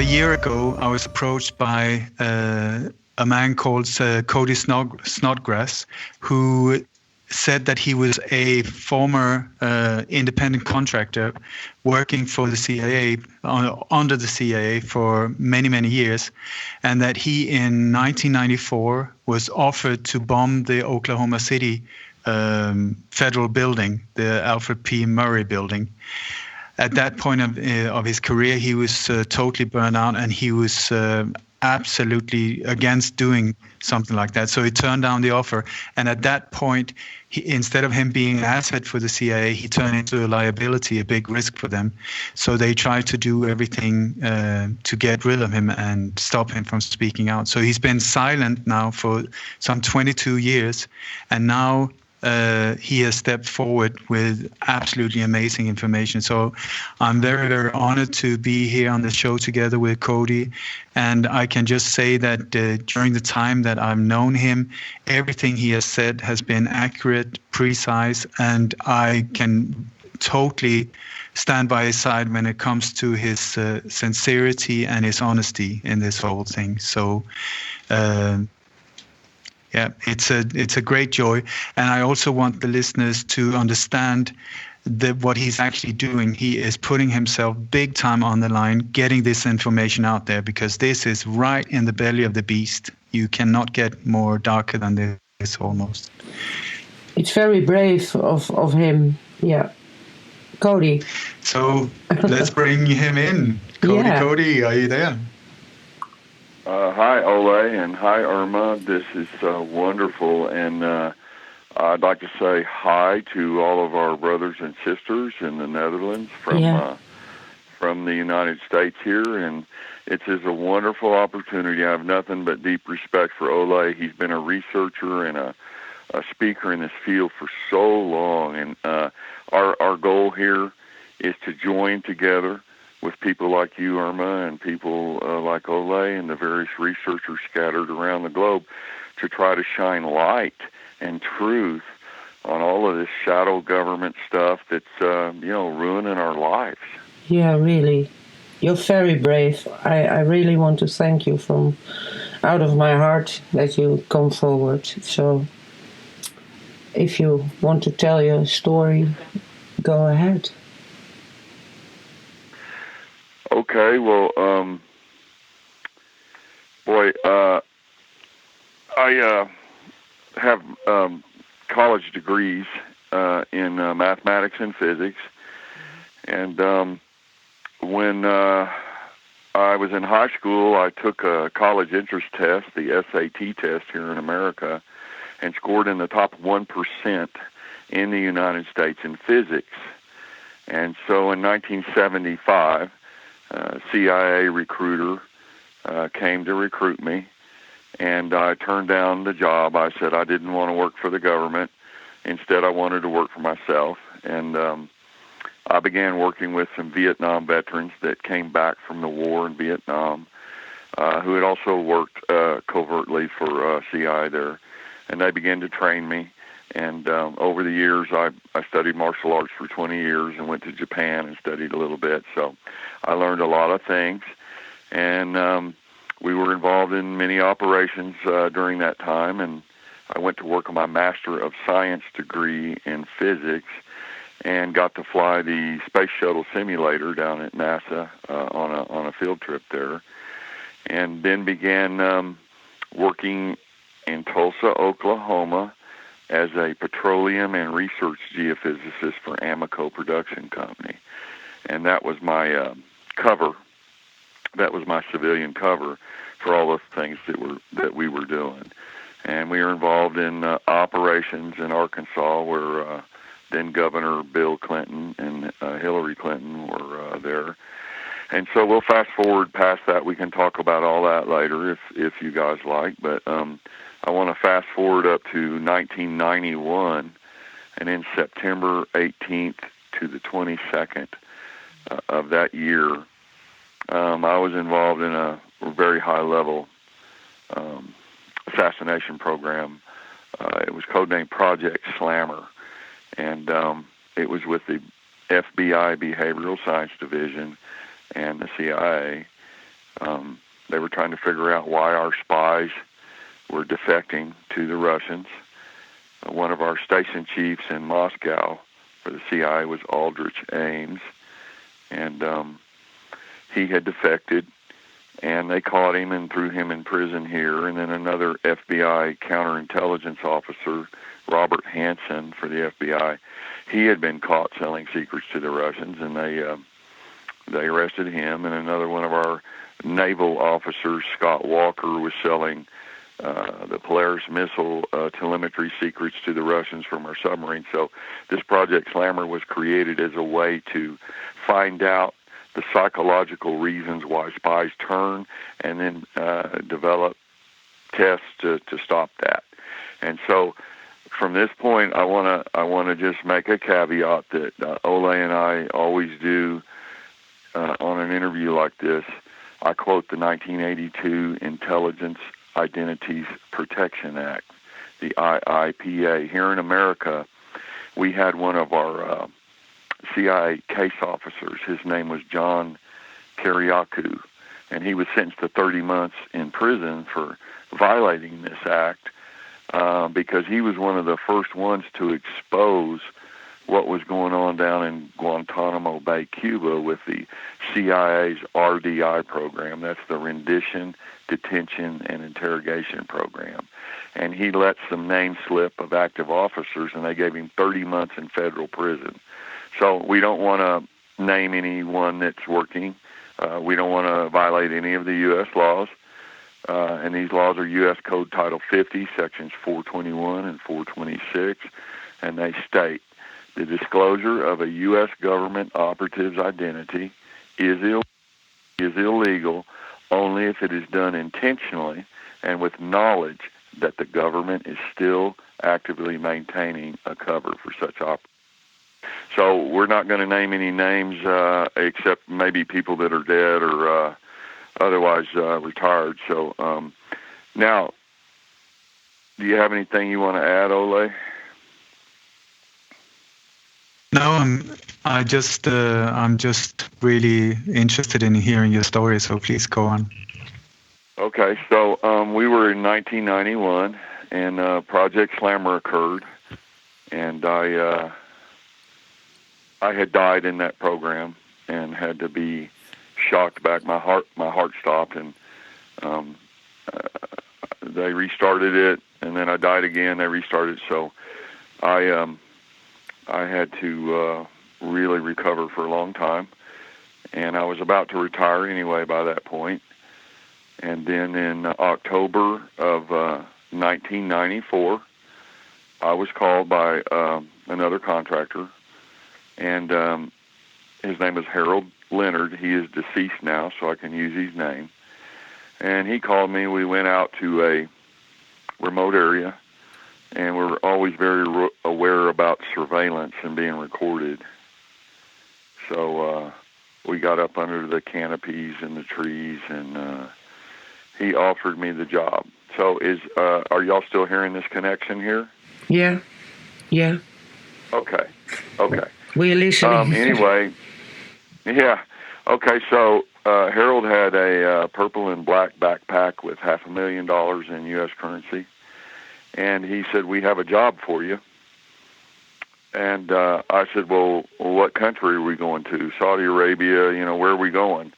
a year ago, I was approached by a man called Cody Snodgres, who said that he was a former independent contractor working for the CIA, under the CIA for many, many years, and that he in 1994 was offered to bomb the Oklahoma City federal building, the Alfred P. Murray building. At that point of his career, he was totally burned out, and he was absolutely against doing something like that. So he turned down the offer. And at that point, instead of him being an asset for the CIA, he turned into a liability, a big risk for them. So they tried to do everything to get rid of him and stop him from speaking out. So he's been silent now for some 22 years. And now he has stepped forward with absolutely amazing information. So I'm very, very honored to be here on the show together with Cody. And I can just say that during the time that I've known him, everything he has said has been accurate, precise, and I can totally stand by his side when it comes to his sincerity and his honesty in this whole thing. So yeah, it's a great joy. And I also want the listeners to understand what he's actually doing. He is putting himself big time on the line, getting this information out there, because this is right in the belly of the beast. You cannot get more darker than this almost. It's very brave of him. Yeah. Cody. So let's bring him in. Cody, yeah. Cody, are you there? Hi, Ole, and hi, Irma. This is wonderful, and I'd like to say hi to all of our brothers and sisters in the Netherlands from the United States here, and it's a wonderful opportunity. I have nothing but deep respect for Ole. He's been a researcher and a speaker in this field for so long, and our goal here is to join together with people like you, Irma, and people like Ole and the various researchers scattered around the globe to try to shine light and truth on all of this shadow government stuff that's, ruining our lives. Yeah, really. You're very brave. I really want to thank you from out of my heart that you come forward. So if you want to tell your story, go ahead. Okay, well, I have college degrees in mathematics and physics, and when I was in high school, I took a college entrance test, the SAT test here in America, and scored in the top 1% in the United States in physics. And so in 1975, CIA recruiter came to recruit me, and I turned down the job. I said I didn't want to work for the government. Instead, I wanted to work for myself, and I began working with some Vietnam veterans that came back from the war in Vietnam, who had also worked covertly for CIA there, and they began to train me. And over the years, I studied martial arts for 20 years and went to Japan and studied a little bit. So I learned a lot of things, and we were involved in many operations during that time. And I went to work on my Master of Science degree in physics and got to fly the Space Shuttle simulator down at NASA on a field trip there, and then began working in Tulsa, Oklahoma, as a petroleum and research geophysicist for Amoco Production Company. And that was my cover. That was my civilian cover for all the things that we were doing. And we were involved in operations in Arkansas where then Governor Bill Clinton and Hillary Clinton were there. And so we'll fast forward past that. We can talk about all that later if you guys like. But I want to fast forward up to 1991, and in September 18th to the 22nd of that year, I was involved in a very high-level assassination program. It was codenamed Project Slammer, and it was with the FBI Behavioral Science Division and the CIA. They were trying to figure out why our spies were defecting to the Russians. One of our station chiefs in Moscow for the CIA was Aldrich Ames, and he had defected, and they caught him and threw him in prison here. And then another FBI counterintelligence officer, Robert Hansen for the FBI, he had been caught selling secrets to the Russians, and they arrested him. And another one of our naval officers, Scott Walker, was selling the Polaris missile telemetry secrets to the Russians from our submarine. So this Project Slammer was created as a way to find out the psychological reasons why spies turn, and then develop tests to stop that. And so from this point, I want to just make a caveat that Ole and I always do on an interview like this. I quote the 1982 Intelligence Identities Protection Act, the IIPA. Here in America, we had one of our CIA case officers. His name was John Kiriakou, and he was sentenced to 30 months in prison for violating this act because he was one of the first ones to expose what was going on down in Guantanamo Bay, Cuba, with the CIA's RDI program. That's the Rendition, Detention, and Interrogation Program. And he let some names slip of active officers, and they gave him 30 months in federal prison. So we don't want to name anyone that's working. We don't want to violate any of the U.S. laws. And these laws are U.S. Code Title 50, Sections 421 and 426. And they state, the disclosure of a U.S. government operative's identity is illegal only if it is done intentionally and with knowledge that the government is still actively maintaining a cover for such operation. So we're not going to name any names except maybe people that are dead or otherwise retired. So now, do you have anything you want to add, Ole? No, I'm just really interested in hearing your story. So please go on. Okay, so we were in 1991, and Project Slammer occurred, and I had died in that program and had to be shocked back. My heart stopped, and they restarted it, and then I died again. They restarted it, so I had to really recover for a long time, and I was about to retire anyway by that point. And then in October of 1994, I was called by another contractor, and his name is Harold Leonard. He is deceased now, so I can use his name. And he called me. We went out to a remote area, and we're always very aware about surveillance and being recorded. So we got up under the canopies and the trees, and he offered me the job. So are y'all still hearing this connection here? Yeah. Okay. We're listening. Anyway, yeah. Okay, so Harold had a purple and black backpack with $500,000 in U.S. currency. And he said, we have a job for you. And I said, well, what country are we going to? Saudi Arabia, where are we going?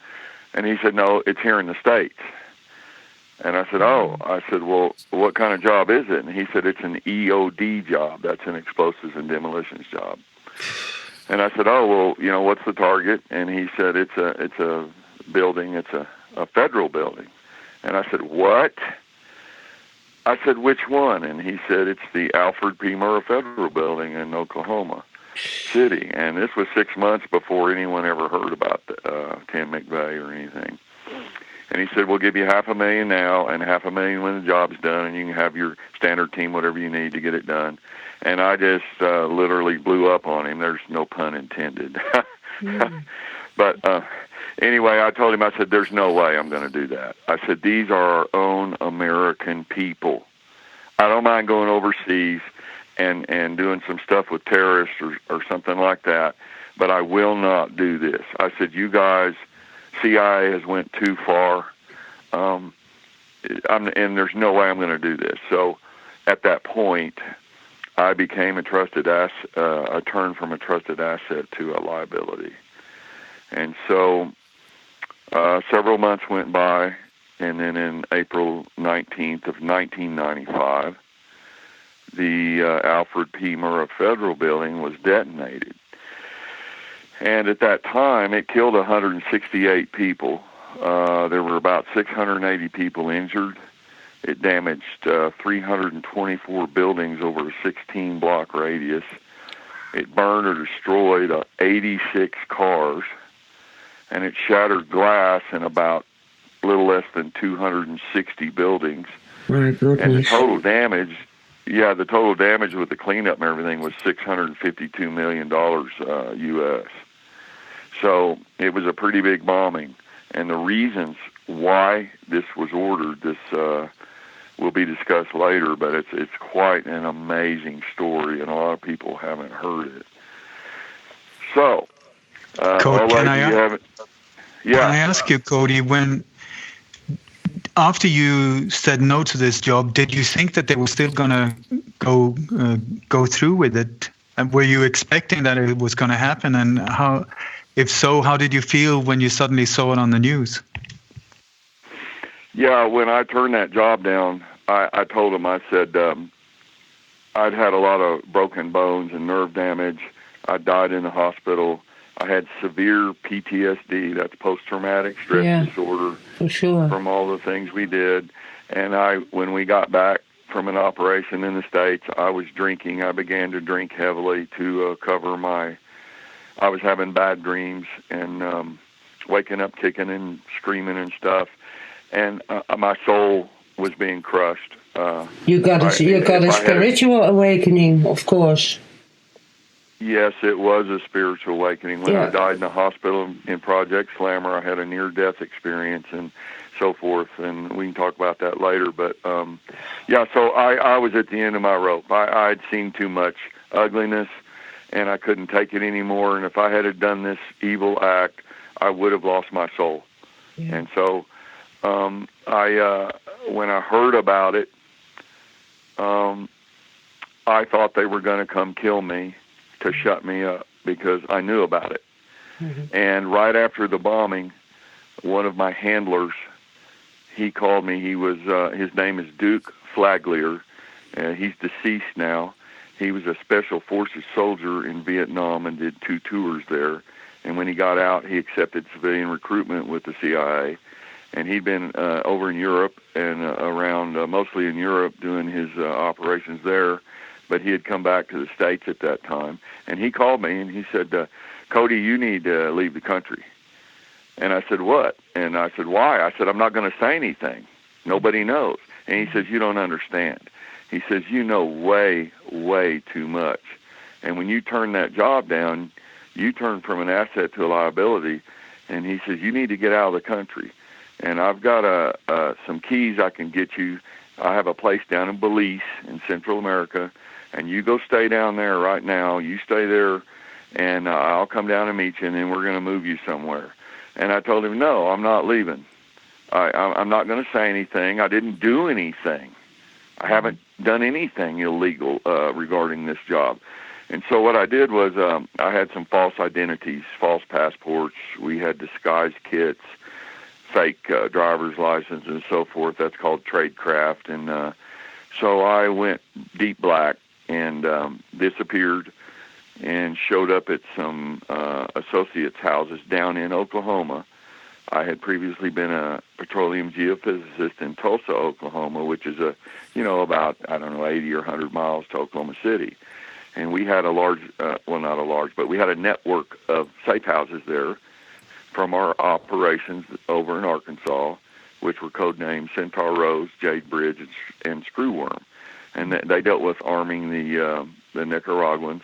And he said, no, it's here in the States. And I said, well, what kind of job is it? And he said, it's an EOD job. That's an explosives and demolitions job. And I said, oh, well, what's the target? And he said, it's a building. It's a federal building. And I said, what? I said, which one? And he said, it's the Alfred P. Murrah Federal Building in Oklahoma City. And this was 6 months before anyone ever heard about Tim McVeigh or anything. And he said, we'll give you $500,000 now and $500,000 when the job's done, and you can have your standard team, whatever you need to get it done. And I just literally blew up on him. There's no pun intended. But anyway, I told him, I said, there's no way I'm going to do that. I said, these are our own American people. I don't mind going overseas and doing some stuff with terrorists or something like that, but I will not do this. I said, you guys CIA has went too far, and there's no way I'm going to do this. So at that point, I became a trusted asset, turned from a trusted asset to a liability. And so several months went by, and then in April 19th of 1995, the Alfred P. Murrah Federal Building was detonated. And at that time, it killed 168 people. There were about 680 people injured. It damaged 324 buildings over a 16-block radius. It burned or destroyed 86 cars, and it shattered glass in about a little less than 260 buildings. My goodness. And the total damage, the total damage with the cleanup and everything was $652 million U.S. So it was a pretty big bombing. And the reasons why this was ordered, this will be discussed later, but it's quite an amazing story, and a lot of people haven't heard it. So, Can I ask you, Cody, after you said no to this job, did you think that they were still going to go through with it? And were you expecting that it was going to happen? And if so, how did you feel when you suddenly saw it on the news? Yeah, when I turned that job down, I told him, I said, I'd had a lot of broken bones and nerve damage. I died in the hospital. I had severe PTSD, that's post-traumatic stress disorder, for sure, from all the things we did. And when we got back from an operation in the States, I was drinking. I began to drink heavily to cover I was having bad dreams and waking up kicking and screaming and stuff. And my soul was being crushed. You got a spiritual awakening, of course. Yes, it was a spiritual awakening. When I died in the hospital in Project Slammer, I had a near-death experience and so forth, and we can talk about that later. But, so I was at the end of my rope. I'd seen too much ugliness, and I couldn't take it anymore. And if I had done this evil act, I would have lost my soul. Yeah. And so when I heard about it, I thought they were going to come kill me to shut me up because I knew about it. Mm-hmm. And right after the bombing, one of my handlers, he called me. He was his name is Duke Flaglier. He's deceased now. He was a special forces soldier in Vietnam and did 2 tours there. And when he got out, he accepted civilian recruitment with the CIA. And he'd been over in Europe and around, mostly in Europe, doing his operations there. But he had come back to the States at that time. And he called me and he said, Cody, you need to leave the country. And I said, what? And I said, why? I said, I'm not going to say anything. Nobody knows. And he says, you don't understand. He says, you know way, way too much. And when you turn that job down, you turn from an asset to a liability. And he says, you need to get out of the country. And I've got some keys I can get you. I have a place down in Belize in Central America. And you go stay down there right now. You stay there, and I'll come down and meet you, and then we're going to move you somewhere. And I told him, no, I'm not leaving. I'm not going to say anything. I didn't do anything. I haven't done anything illegal regarding this job. And so what I did was I had some false identities, false passports. We had disguised kits, fake driver's license, and so forth. That's called tradecraft. And so I went deep black and disappeared and showed up at some associates' houses down in Oklahoma. I had previously been a petroleum geophysicist in Tulsa, Oklahoma, which is about, 80 or 100 miles to Oklahoma City. And we had we had a network of safe houses there from our operations over in Arkansas, which were codenamed Centaur Rose, Jade Bridge, and Screwworm. And they dealt with arming the Nicaraguans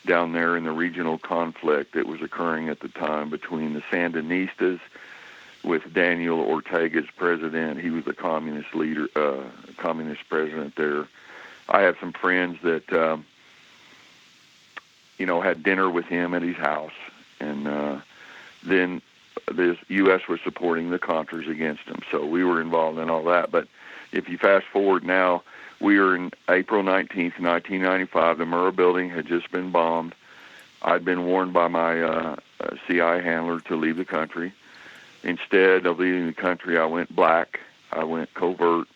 down there in the regional conflict that was occurring at the time between the Sandinistas with Daniel Ortega as president. He was the communist leader, communist president there. I had some friends that, had dinner with him at his house. And then the U.S. was supporting the Contras against them. So we were involved in all that. But if you fast forward now, we are in April 19th, 1995. The Murrah building had just been bombed. I'd been warned by my CI handler to leave the country. Instead of leaving the country, I went black. I went covert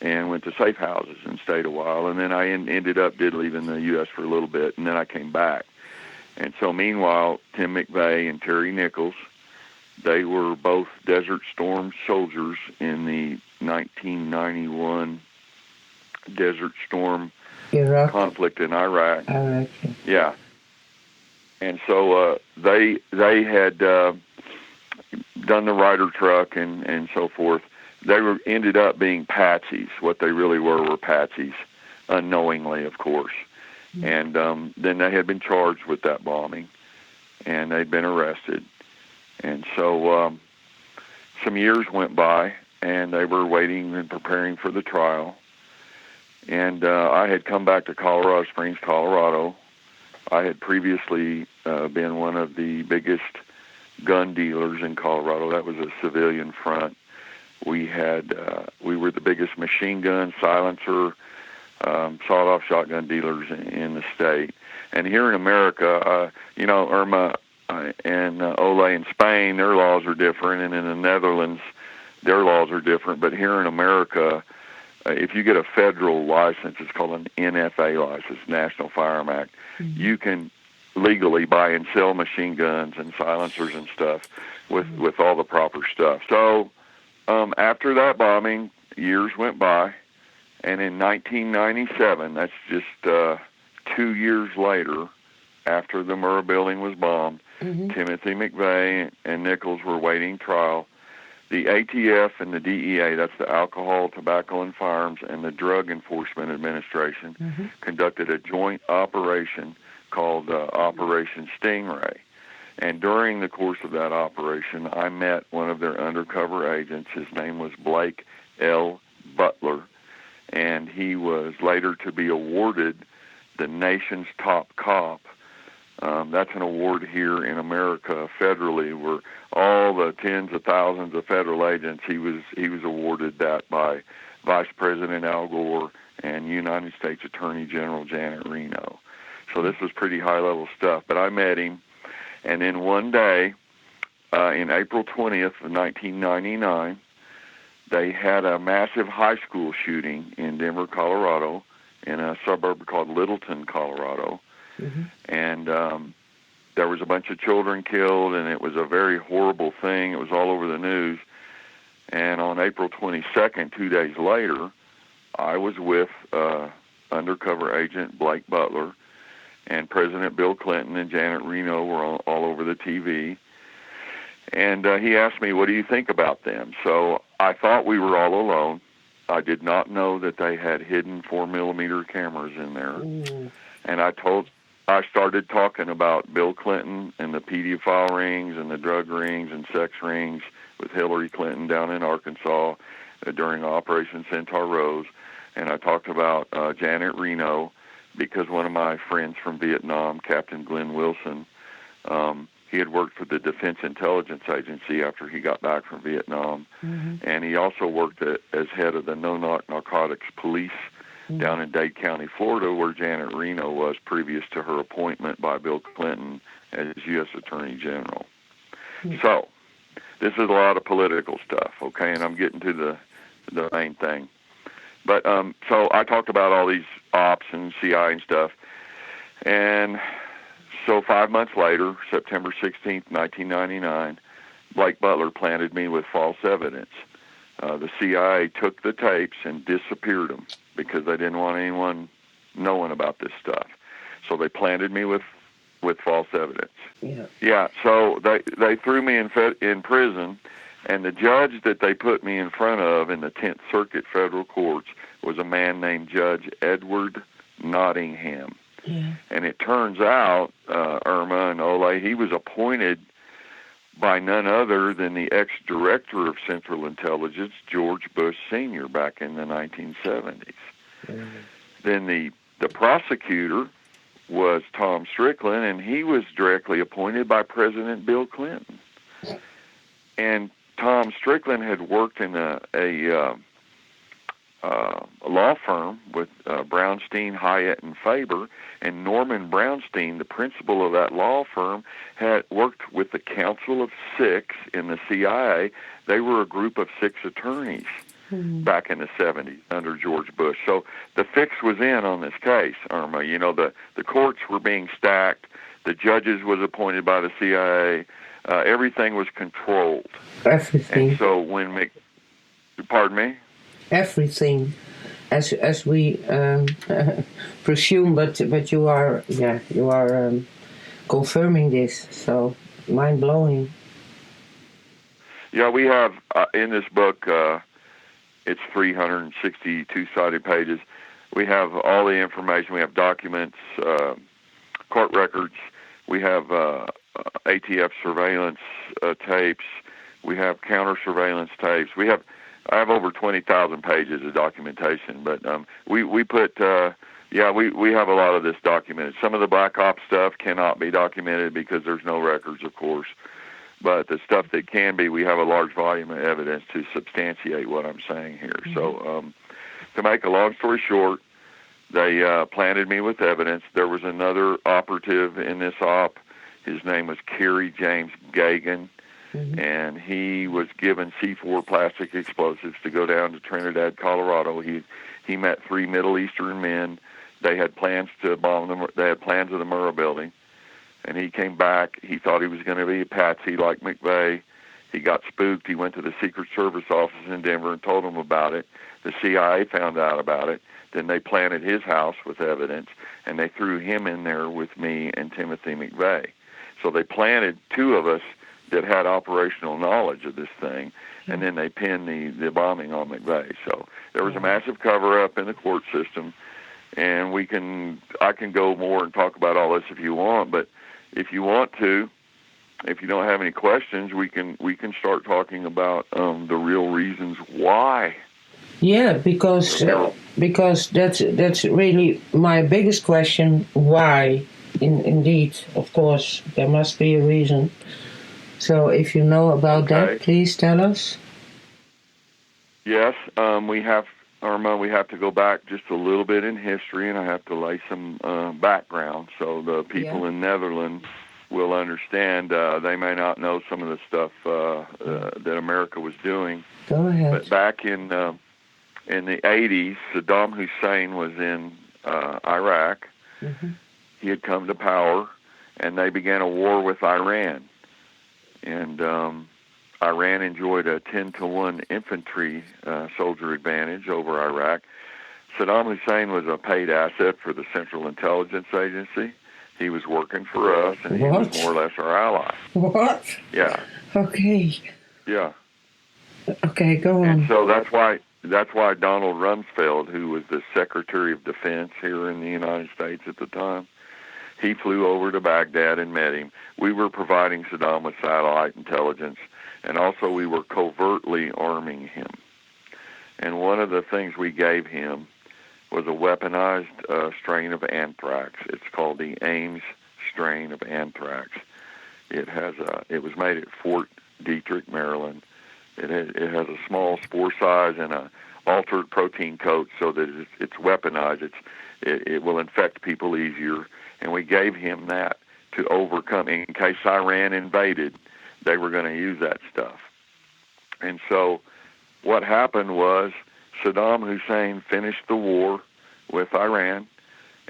and went to safe houses and stayed a while. And then I did leave in the U.S. for a little bit, and then I came back. And so meanwhile, Tim McVeigh and Terry Nichols, they were both Desert Storm soldiers in the 1991 Desert Storm conflict in Iraq. Yeah. And so they had done the Ryder truck and so forth. They ended up being patsies. What they really were patsies, unknowingly, of course. And then they had been charged with that bombing, and they'd been arrested. And so some years went by, and they were waiting and preparing for the trial. And I had come back to Colorado Springs, Colorado. I had previously been one of the biggest gun dealers in Colorado. That was a civilian front. We were the biggest machine gun, silencer, sawed-off shotgun dealers in the state. And here in America, Irma and Ole in Spain, their laws are different, and in the Netherlands, their laws are different. But here in America, if you get a federal license, it's called an NFA license, National Firearm Act, you can legally buy and sell machine guns and silencers and stuff with all the proper stuff. So after that bombing, years went by, and in 1997, that's just 2 years later, after the Murrah building was bombed, Timothy McVeigh and Nichols were waiting trial. The ATF and the DEA, that's the Alcohol, Tobacco, and Firearms, and the Drug Enforcement Administration, conducted a joint operation called Operation Stingray. And during the course of that operation, I met one of their undercover agents. His name was Blake L. Butler, and he was later to be awarded the nation's top cop. That's an award here in America federally, where all the tens of thousands of federal agents, he was awarded that by Vice President Al Gore and United States Attorney General Janet Reno. So this was pretty high-level stuff. But I met him, and then one day, in April 20th of 1999, they had a massive high school shooting in Denver, Colorado, in a suburb called Littleton, Colorado. And there was a bunch of children killed, and it was a very horrible thing. It was all over the news. And on April 22nd, 2 days later, I was with undercover agent Blake Butler, and President Bill Clinton and Janet Reno were all over the TV. And he asked me, what do you think about them? So I thought we were all alone. I did not know that they had hidden 4mm cameras in there. And I started talking about Bill Clinton and the pedophile rings and the drug rings and sex rings with Hillary Clinton down in Arkansas during Operation Centaur Rose. And I talked about Janet Reno, because one of my friends from Vietnam, Captain Glenn Wilson, he had worked for the Defense Intelligence Agency after he got back from Vietnam. And he also worked as head of the No-Knock Narcotics Police down in Dade County, Florida, where Janet Reno was previous to her appointment by Bill Clinton as U.S. Attorney General. So this is a lot of political stuff, okay, and I'm getting to the main thing. But so I talked about all these ops and CI and stuff, and so 5 months later, September 16th, 1999, Blake Butler planted me with false evidence. The CIA took the tapes and disappeared them because they didn't want anyone knowing about this stuff. So they planted me with false evidence. Yeah. So they threw me in prison, and the judge that they put me in front of in the 10th Circuit Federal Courts was a man named Judge Edward Nottingham. And it turns out, Irma and Ole, he was appointed by none other than the ex-director of Central Intelligence, George Bush Sr., back in the 1970s. Then the prosecutor was Tom Strickland, and he was directly appointed by President Bill Clinton. And Tom Strickland had worked in a law firm with Brownstein, Hyatt, and Faber, and Norman Brownstein, the principal of that law firm, had worked with the Council of Six in the CIA. They were a group of 6 attorneys back in the 70s under George Bush. So the fix was in on this case, Irma. You know, the courts were being stacked. The judges was appointed by the CIA. Everything was controlled. Everything. And so when pardon me? Everything, as we presume, but you are confirming this. So mind blowing. Yeah, we have in this book. It's 362-sided pages. We have all the information. We have documents, court records. We have ATF surveillance tapes. We have counter surveillance tapes. I have over 20,000 pages of documentation. But we put we have a lot of this documented. Some of the Black Ops stuff cannot be documented because there's no records, of course. But the stuff that can be, we have a large volume of evidence to substantiate what I'm saying here. Mm-hmm. So to make a long story short, they planted me with evidence. There was another operative in this op. His name was Kerry James Gagan, and he was given C4 plastic explosives to go down to Trinidad, Colorado. He met 3 Middle Eastern men. They had plans to bomb them. They had plans of the Murrah building. And he came back. He thought he was going to be a patsy like McVeigh. He got spooked. He went to the Secret Service office in Denver and told them about it. The CIA found out about it. Then they planted his house with evidence, and they threw him in there with me and Timothy McVeigh. So they planted 2 of us that had operational knowledge of this thing, and then they pinned the bombing on McVeigh. So there was a massive cover-up in the court system, and I can go more and talk about all this if you want, but if you want to, if you don't have any questions, we can start talking about the real reasons why. Yeah, because that's really my biggest question. Why? Indeed, of course, there must be a reason. So if you know about that, please tell us. Yes, we have to go back just a little bit in history, and I have to lay some background so the people in Netherlands will understand. They may not know some of the stuff that America was doing. Go ahead. But back in the 80s, Saddam Hussein was in Iraq. Mm-hmm. He had come to power, and they began a war with Iran. And Iran enjoyed a 10-to-1 infantry soldier advantage over Iraq. Saddam Hussein was a paid asset for the Central Intelligence Agency. He was working for us, and he was more or less our ally. What? Yeah. Okay. Yeah. Okay, go on. And so that's why Donald Rumsfeld, who was the Secretary of Defense here in the United States at the time, he flew over to Baghdad and met him. We were providing Saddam with satellite intelligence, and also we were covertly arming him. And one of the things we gave him was a weaponized strain of anthrax. It's called the Ames strain of anthrax. It was made at Fort Detrick, Maryland. It has a small spore size and a altered protein coat so that it's weaponized. It will infect people easier. And we gave him that to overcome. In case Iran invaded, they were going to use that stuff. And so what happened was Saddam Hussein finished the war with Iran,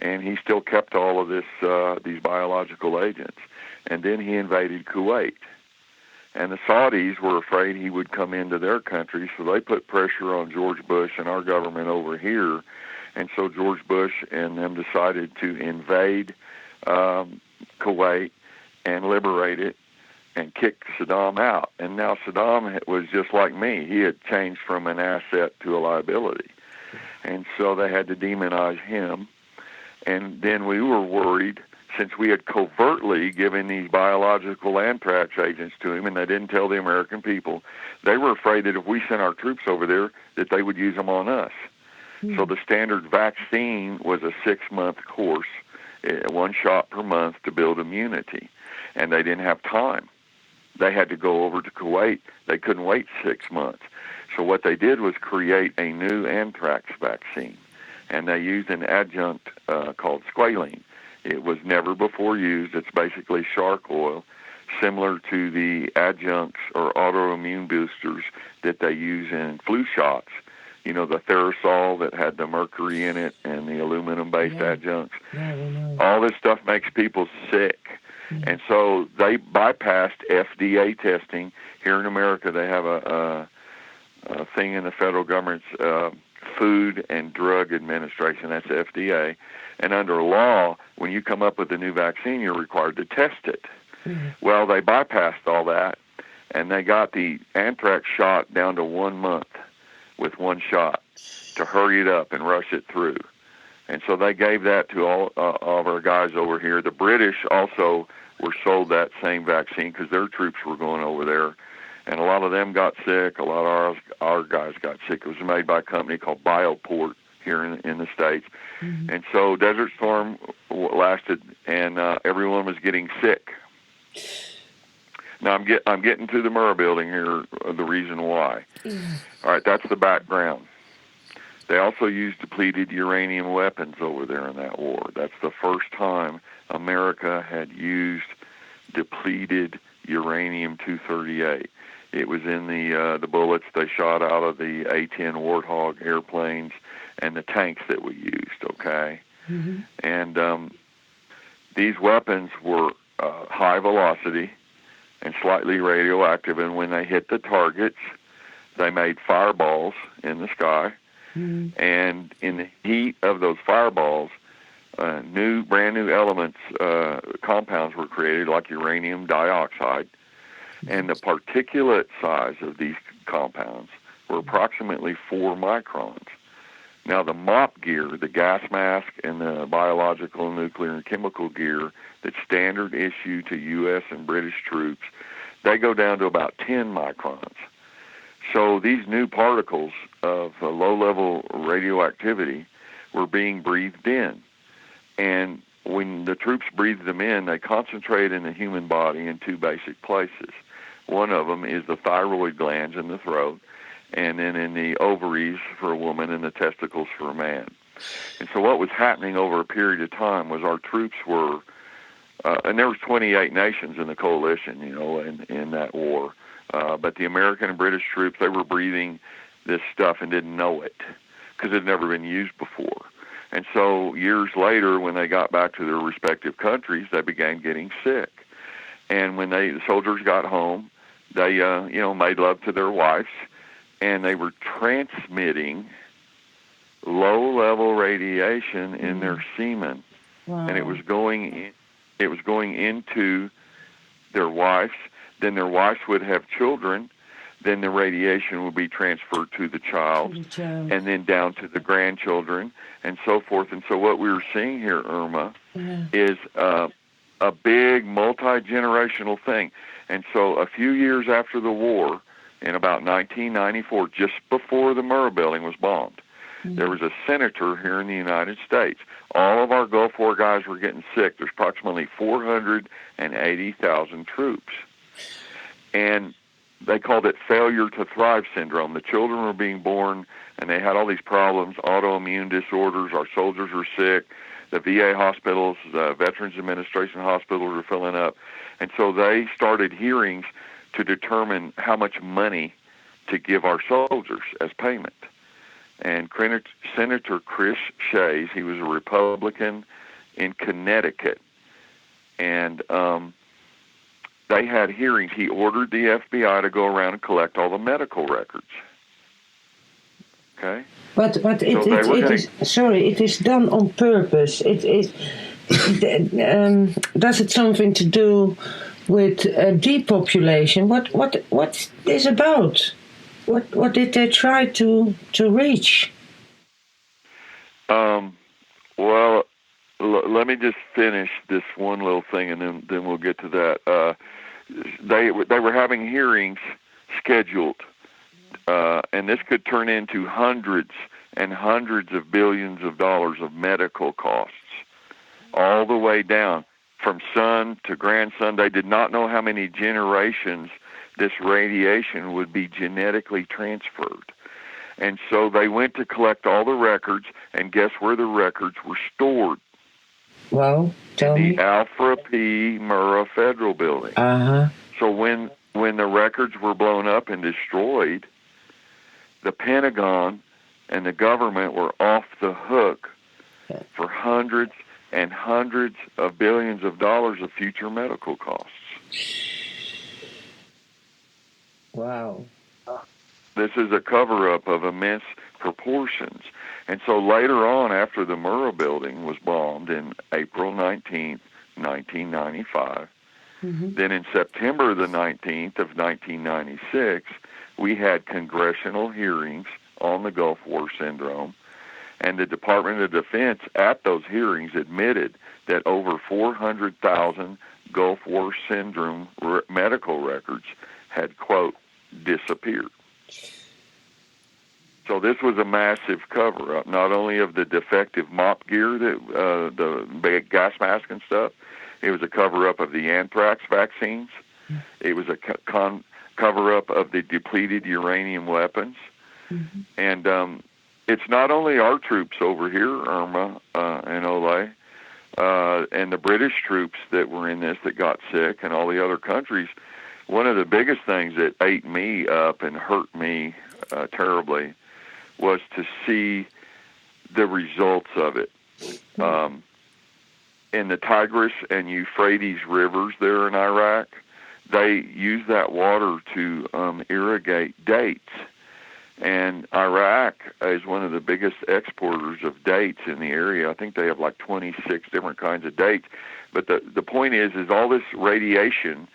and he still kept all of these biological agents. And then he invaded Kuwait. And the Saudis were afraid he would come into their country, so they put pressure on George Bush and our government over here. And so George Bush and them decided to invade Kuwait and liberate it and kick Saddam out. And now Saddam was just like me. He had changed from an asset to a liability. And so they had to demonize him. And then we were worried, since we had covertly given these biological anthrax agents to him and they didn't tell the American people, they were afraid that if we sent our troops over there, that they would use them on us. So the standard vaccine was a 6-month course, 1 shot per month to build immunity. And they didn't have time. they had to go over to Kuwait. They couldn't wait 6 months. So what they did was create a new anthrax vaccine, and they used an adjunct called squalene. It was never before used. It's basically shark oil, similar to the adjuncts or autoimmune boosters that they use in flu shots. You know, the Therasol that had the mercury in it and the aluminum-based adjuncts. All this stuff makes people sick. And so they bypassed FDA testing. Here in America, they have a thing in the federal government's Food and Drug Administration, that's FDA. And under law, when you come up with a new vaccine, you're required to test it. Well, they bypassed all that, and they got the anthrax shot down to 1 month with one shot to hurry it up and rush it through. And so they gave that to all of our guys over here. The British also were sold that same vaccine because their troops were going over there. And a lot of them got sick. A lot of our guys got sick. It was made by a company called Bioport here in the States. And so Desert Storm lasted, and everyone was getting sick. Now I'm getting to the Murrah building here, the reason why. All right, that's the background. They also used depleted uranium weapons over there in that war. That's the first time America had used depleted uranium-238. It was in the bullets they shot out of the A-10 Warthog airplanes and the tanks that we used, okay? And these weapons were high velocity and slightly radioactive, and when they hit the targets, they made fireballs in the sky. And in the heat of those fireballs, brand new elements, compounds were created, like uranium dioxide. And the particulate size of these compounds were approximately 4 microns. Now, the MOP gear, the gas mask, and the biological, nuclear, and chemical gear that's standard issue to U.S. and British troops, they go down to about 10 microns. So these new particles of low-level radioactivity were being breathed in. And when the troops breathe them in, they concentrate in the human body in 2 basic places. One of them is the thyroid glands in the throat, and then in the ovaries for a woman and the testicles for a man. And so what was happening over a period of time was our troops were, and there was 28 nations in the coalition, you know, in that war. But the American and British troops, they were breathing this stuff and didn't know it because it had never been used before. And so years later, when they got back to their respective countries, they began getting sick. And when the soldiers got home, they, made love to their wives, and they were transmitting low-level radiation in their semen, and it was going into their wives. Then their wives would have children. Then the radiation would be transferred to the child, and then down to the grandchildren, and so forth. And so what we were seeing here, Irma, is a big multi-generational thing. And so a few years after the war, in about 1994, just before the Murrah building was bombed, there was a senator here in the United States. All of our Gulf War guys were getting sick. There's approximately 480,000 troops. And they called it failure to thrive syndrome. The children were being born, and they had all these problems, autoimmune disorders. Our soldiers were sick. The VA hospitals, the Veterans Administration hospitals were filling up. And so they started hearings to determine how much money to give our soldiers as payment. And Senator Chris Shays, he was a Republican in Connecticut, and they had hearings. He ordered the FBI to go around and collect all the medical records. Okay? But it is done on purpose. Does it something to do with depopulation? What's this about? What did they try to reach? Well, let me just finish this one little thing, and then we'll get to that. They were having hearings scheduled, and this could turn into hundreds and hundreds of billions of dollars of medical costs, all the way down from son to grandson. They did not know how many generations this radiation would be genetically transferred. And so they went to collect all the records, and guess where the records were stored? Well, tell me. The Alfred P. Murrah Federal Building. Uh-huh. So when the records were blown up and destroyed, the Pentagon and the government were off the hook for hundreds and hundreds of billions of dollars of future medical costs. Wow. This is a cover-up of immense proportions. And so later on, after the Murrah building was bombed in April 19th, 1995, then in September the 19th of 1996, we had congressional hearings on the Gulf War syndrome, and the Department of Defense at those hearings admitted that over 400,000 Gulf War syndrome medical records had, quote, disappeared. So this was a massive cover-up, not only of the defective mop gear, the big gas mask and stuff. It was a cover-up of the anthrax vaccines. It was a cover-up of the depleted uranium weapons. And it's not only our troops over here, Irma and Ole, and the British troops that were in this that got sick, and all the other countries. One of the biggest things that ate me up and hurt me terribly was to see the results of it. In the Tigris and Euphrates rivers there in Iraq, they use that water to irrigate dates. And Iraq is one of the biggest exporters of dates in the area. I think they have like 26 different kinds of dates. But the point is all this radiation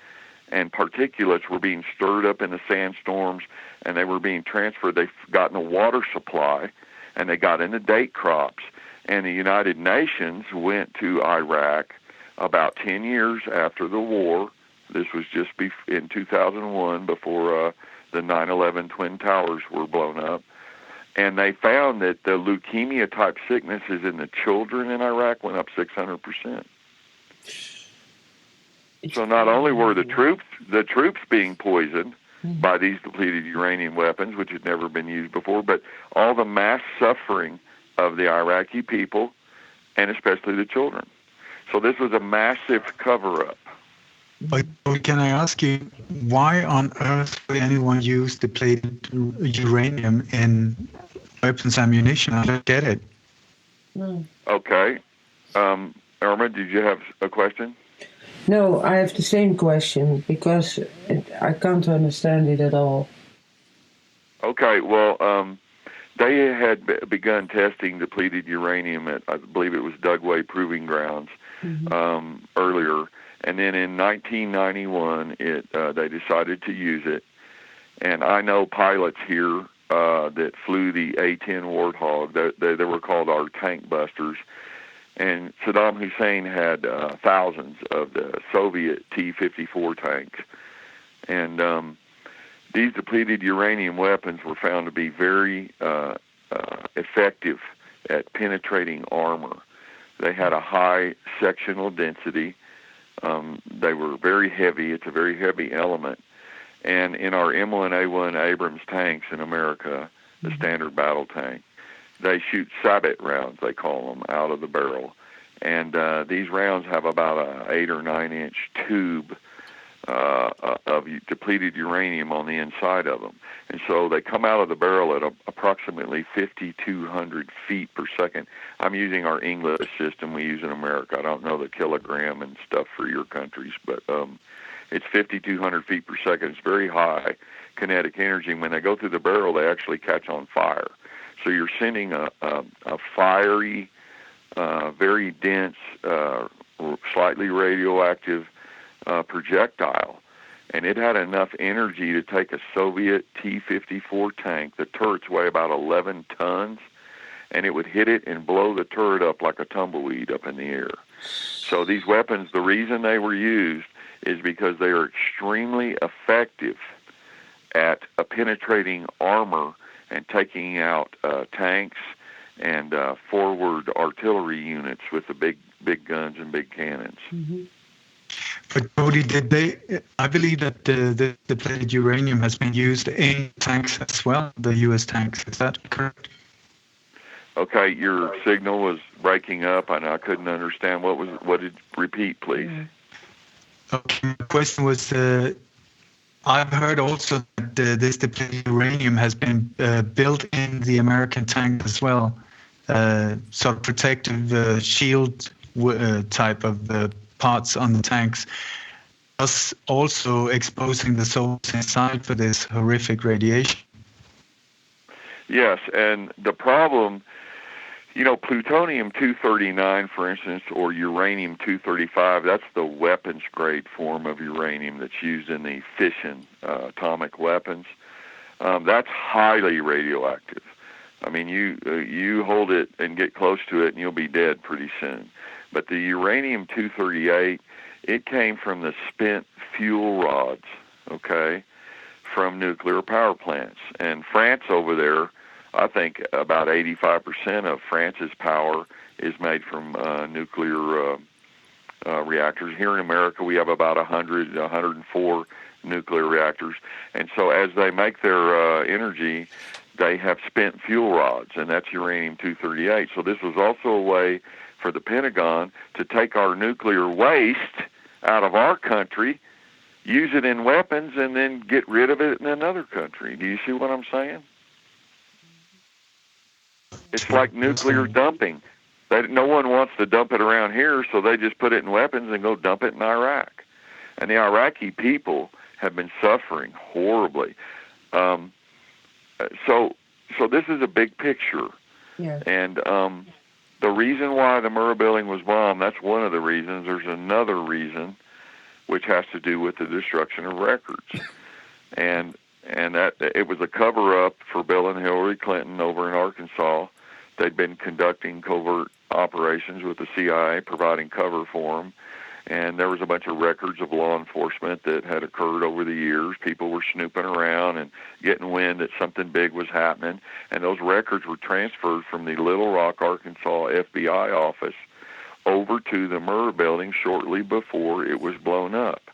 and particulates were being stirred up in the sandstorms, and they were being transferred. They've gotten a water supply, and they got into date crops. And the United Nations went to Iraq about 10 years after the war. This was just in 2001, before the 9/11 Twin Towers were blown up. And they found that the leukemia-type sicknesses in the children in Iraq went up 600%. So not only were the troops being poisoned by these depleted uranium weapons, which had never been used before, but all the mass suffering of the Iraqi people, and especially the children. So this was a massive cover-up. But can I ask you, why on earth would anyone use depleted uranium in weapons ammunition? I don't get it. No. Okay. Irma, did you have a question? No, I have the same question because I can't understand it at all. Okay, well, they had begun testing depleted uranium at, I believe it was Dugway Proving Grounds earlier, and then in 1991, they decided to use it. And I know pilots here that flew the A-10 Warthog. They were called our tank busters. And Saddam Hussein had thousands of the Soviet T-54 tanks. And these depleted uranium weapons were found to be very effective at penetrating armor. They had a high sectional density. They were very heavy. It's a very heavy element. And in our M1A1 Abrams tanks in America, the standard battle tank, they shoot sabot rounds, they call them, out of the barrel. And these rounds have about an 8 or 9 inch tube of depleted uranium on the inside of them. And so they come out of the barrel at approximately 5,200 feet per second. I'm using our English system we use in America. I don't know the kilogram and stuff for your countries, but it's 5,200 feet per second. It's very high kinetic energy. When they go through the barrel, they actually catch on fire. So you're sending a fiery, very dense, slightly radioactive projectile, and it had enough energy to take a Soviet T-54 tank. The turrets weigh about 11 tons, and it would hit it and blow the turret up like a tumbleweed up in the air. So these weapons, the reason they were used is because they are extremely effective at penetrating armor and taking out tanks and forward artillery units with the big big guns and big cannons. Mm-hmm. But Cody, I believe that the depleted uranium has been used in tanks as well, the U.S. tanks. Is that correct? Okay, your signal was breaking up, and I couldn't understand what did repeat, please. Okay, the question was, I've heard also that this depleted uranium has been built in the American tank as well, sort of protective shield type of parts on the tanks, thus also exposing the souls inside for this horrific radiation. Yes, and the problem, plutonium-239, for instance, or uranium-235, that's the weapons-grade form of uranium that's used in the fission atomic weapons. That's highly radioactive. I mean, you hold it and get close to it, and you'll be dead pretty soon. But the uranium-238, it came from the spent fuel rods, okay, from nuclear power plants. And France over there, I think about 85% of France's power is made from nuclear reactors. Here in America, we have about 104 nuclear reactors. And so as they make their energy, they have spent fuel rods, and that's uranium-238. So this was also a way for the Pentagon to take our nuclear waste out of our country, use it in weapons, and then get rid of it in another country. Do you see what I'm saying? It's like nuclear dumping. No one wants to dump it around here, so they just put it in weapons and go dump it in Iraq. And the Iraqi people have been suffering horribly. So this is a big picture. Yeah. And the reason why the Murrah building was bombed, that's one of the reasons. There's another reason, which has to do with the destruction of records. And that it was a cover-up for Bill and Hillary Clinton over in Arkansas. They'd been conducting covert operations with the CIA, providing cover for them. And there was a bunch of records of law enforcement that had occurred over the years. People were snooping around and getting wind that something big was happening. And those records were transferred from the Little Rock, Arkansas FBI office over to the Murrah building shortly before it was blown up.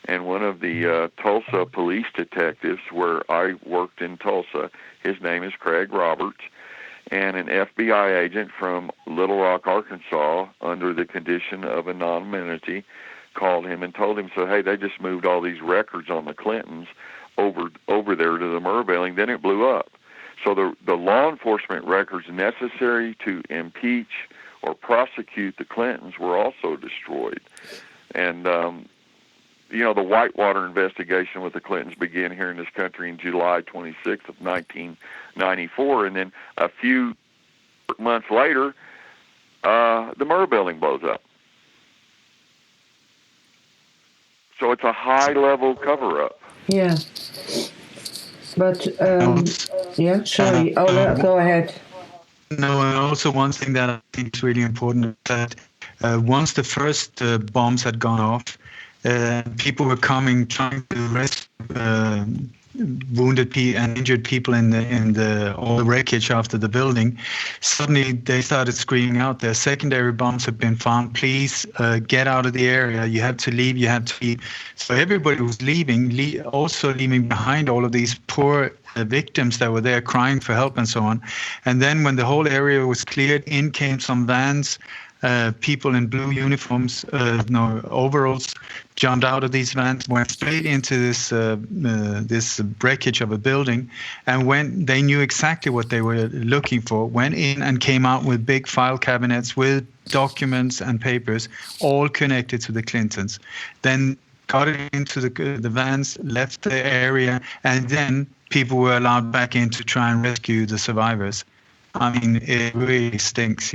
And one of the Tulsa police detectives, where I worked in Tulsa, his name is Craig Roberts, and an FBI agent from Little Rock, Arkansas, under the condition of anonymity, called him and told him, so, hey, they just moved all these records on the Clintons over there to the Murrah building. Then it blew up. So the law enforcement records necessary to impeach or prosecute the Clintons were also destroyed. And the Whitewater investigation with the Clintons began here in this country in July 26th of 1994, and then a few months later, the Murrah building blows up. So it's a high-level cover-up. Yeah. But, yeah, sorry. Ole, go ahead. No, and also one thing that I think is really important is that once the first bombs had gone off, people were coming, trying to rescue wounded and injured people in all the wreckage after the building. Suddenly, they started screaming out, "Their secondary bombs have been found. Please get out of the area. You have to leave. You have to leave." So everybody was leaving, also leaving behind all of these poor victims that were there crying for help and so on. And then when the whole area was cleared, in came some vans. People in blue uniforms, overalls, jumped out of these vans, went straight into this wreckage of a building, and they knew exactly what they were looking for, went in and came out with big file cabinets with documents and papers, all connected to the Clintons. Then got it into the vans, left the area, and then people were allowed back in to try and rescue the survivors. I mean, it really stinks,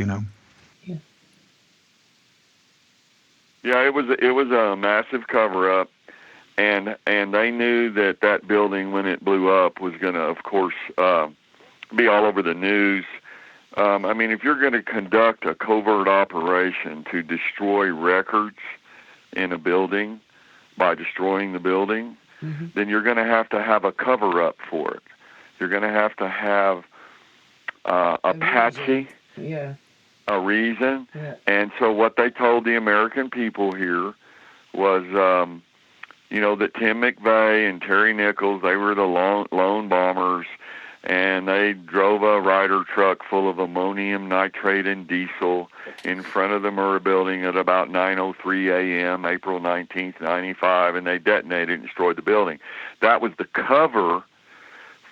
Yeah, it was a massive cover-up, and they knew that building, when it blew up, was going to, of course, be all over the news. I mean, if you're going to conduct a covert operation to destroy records in a building by destroying the building, mm-hmm. then you're going to have a cover-up for it. You're going to have Apache. Yeah. a reason. Yeah. And so what they told the American people here was, that Tim McVeigh and Terry Nichols, they were the lone bombers, and they drove a Ryder truck full of ammonium nitrate and diesel in front of the Murrah building at about 9:03 a.m., April 19th, 95, and they detonated and destroyed the building. That was the cover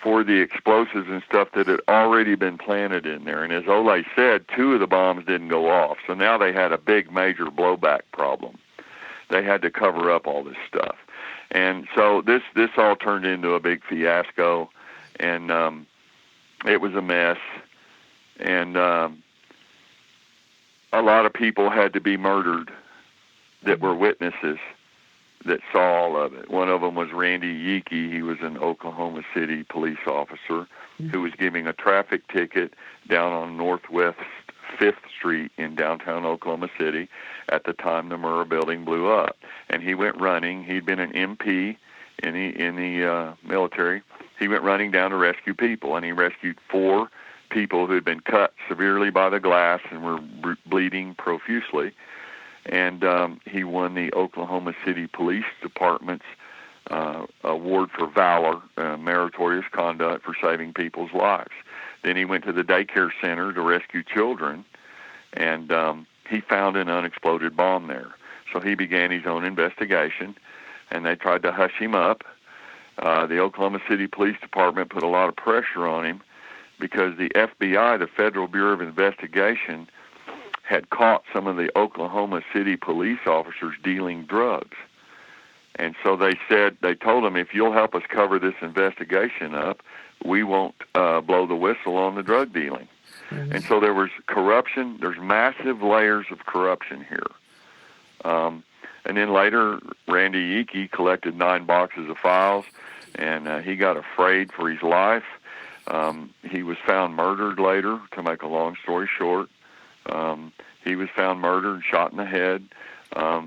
for the explosives and stuff that had already been planted in there. And as Ole said, 2 of the bombs didn't go off. So now they had a big major blowback problem. They had to cover up all this stuff. And so this all turned into a big fiasco, and it was a mess. And a lot of people had to be murdered that were witnesses that saw all of it. One of them was Randy Yeeke. He was an Oklahoma City police officer who was giving a traffic ticket down on Northwest 5th Street in downtown Oklahoma City at the time the Murrah building blew up. And he went running. He'd been an MP in the military. He went running down to rescue people, and he rescued 4 people who had been cut severely by the glass and were bleeding profusely. And he won the Oklahoma City Police Department's award for valor, meritorious conduct for saving people's lives. Then he went to the daycare center to rescue children, and he found an unexploded bomb there. So he began his own investigation, and they tried to hush him up. The Oklahoma City Police Department put a lot of pressure on him because the FBI, the Federal Bureau of Investigation, had caught some of the Oklahoma City police officers dealing drugs. And so they told him, if you'll help us cover this investigation up, we won't blow the whistle on the drug dealing. Mm-hmm. And so there was corruption. There's massive layers of corruption here. And then later, Randy Yeeke collected 9 boxes of files, and he got afraid for his life. He was found murdered later, to make a long story short. He was found murdered and shot in the head.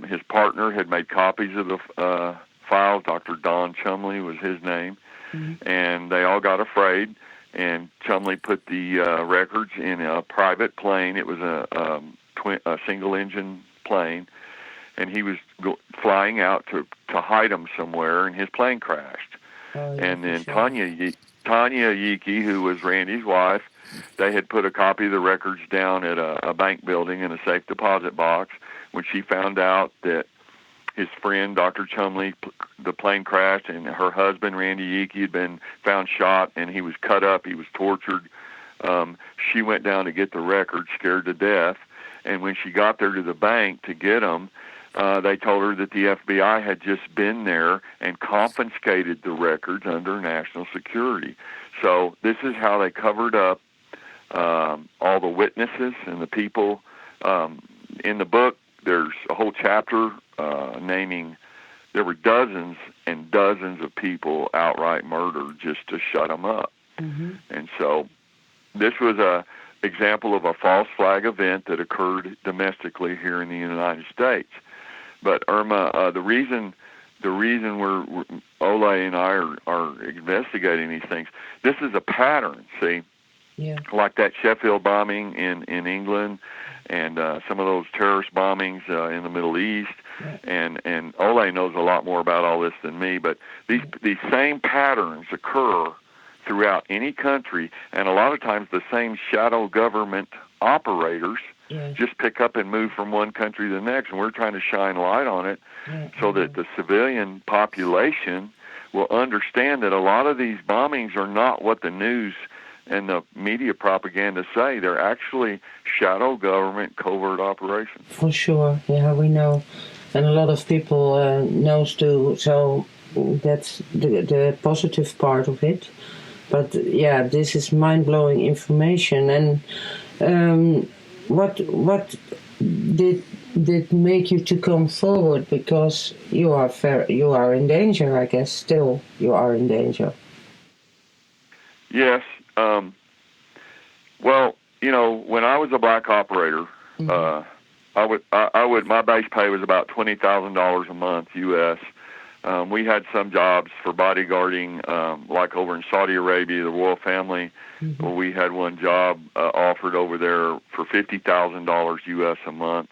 His partner had made copies of the files. Dr. Don Chumley was his name. Mm-hmm. And they all got afraid, and Chumley put the records in a private plane. It was a single-engine plane, and he was flying out to hide them somewhere, and his plane crashed. Oh, yeah, and then Tanya Yeeke, who was Randy's wife, they had put a copy of the records down at a bank building in a safe deposit box. When she found out that his friend, Dr. Chumley, the plane crashed, and her husband, Randy Yeeke, had been found shot, and he was cut up, he was tortured, she went down to get the records, scared to death. And when she got there to the bank to get them, they told her that the FBI had just been there and confiscated the records under national security. So this is how they covered up all the witnesses and the people. In the book, there's a whole chapter naming there were dozens and dozens of people outright murdered just to shut them up. Mm-hmm. And so this was a example of a false flag event that occurred domestically here in the United States. But Irma, the reason we're Ole and I are investigating these things, this is a pattern. See, yeah. Like that Sheffield bombing in England, and some of those terrorist bombings in the Middle East, yeah. and Ole knows a lot more about all this than me. But these same patterns occur throughout any country, and a lot of times the same shadow government operators. Yeah. Just pick up and move from one country to the next, and we're trying to shine light on it so that the civilian population will understand that a lot of these bombings are not what the news and the media propaganda say. They're actually shadow government covert operations. For sure, yeah, we know. And a lot of people knows too, so that's the positive part of it. But yeah, this is mind-blowing information. And what did make you to come forward? Because you are in danger, I guess. Still, you are in danger. Yes. Well, when I was a black operator, mm-hmm. I would my base pay was about $20,000 a month U.S. We had some jobs for bodyguarding, like over in Saudi Arabia, the royal family. Mm-hmm. Well, we had one job offered over there for $50,000 U.S. a month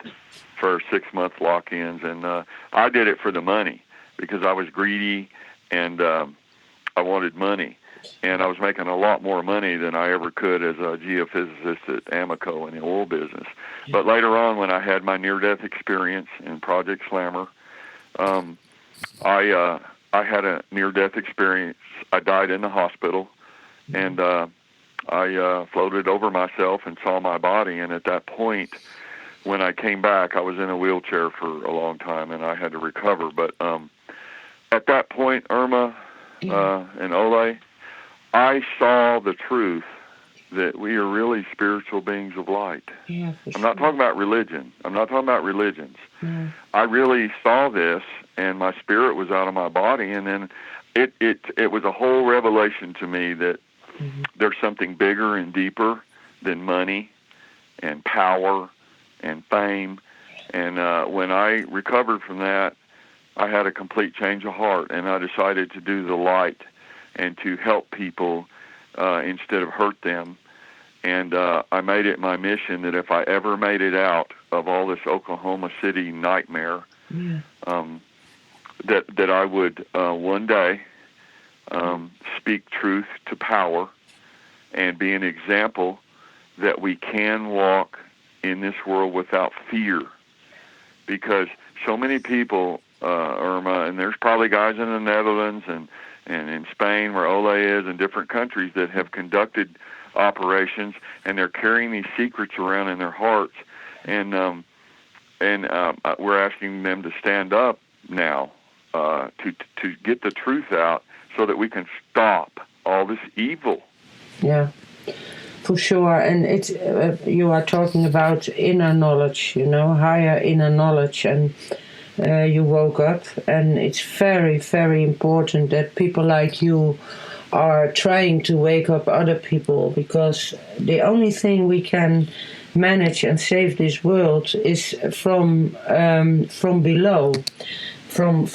for 6-month lock-ins, and I did it for the money because I was greedy and I wanted money, and I was making a lot more money than I ever could as a geophysicist at Amoco in the oil business. Yeah. But later on, when I had my near-death experience in Project Slammer, I had a near-death experience. I died in the hospital, and I floated over myself and saw my body. And at that point, when I came back, I was in a wheelchair for a long time, and I had to recover. But at that point, Irma and Ole, I saw the truth that we are really spiritual beings of light. Yeah, I'm not talking about religion. I'm not talking about religions. No. I really saw this, and my spirit was out of my body, and then it was a whole revelation to me that there's something bigger and deeper than money and power and fame. And when I recovered from that, I had a complete change of heart, and I decided to do the light and to help people instead of hurt them. And I made it my mission that if I ever made it out of all this Oklahoma City nightmare, that I would one day speak truth to power and be an example that we can walk in this world without fear. Because so many people, Irma, and there's probably guys in the Netherlands and in Spain where Ole is, and different countries that have conducted operations, and they're carrying these secrets around in their hearts, and we're asking them to stand up now to get the truth out so that we can stop all this evil. Yeah, for sure. And it's you are talking about inner knowledge, higher inner knowledge, and you woke up, and it's very, very important that people like you are trying to wake up other people, because the only thing we can manage and save this world is from below, from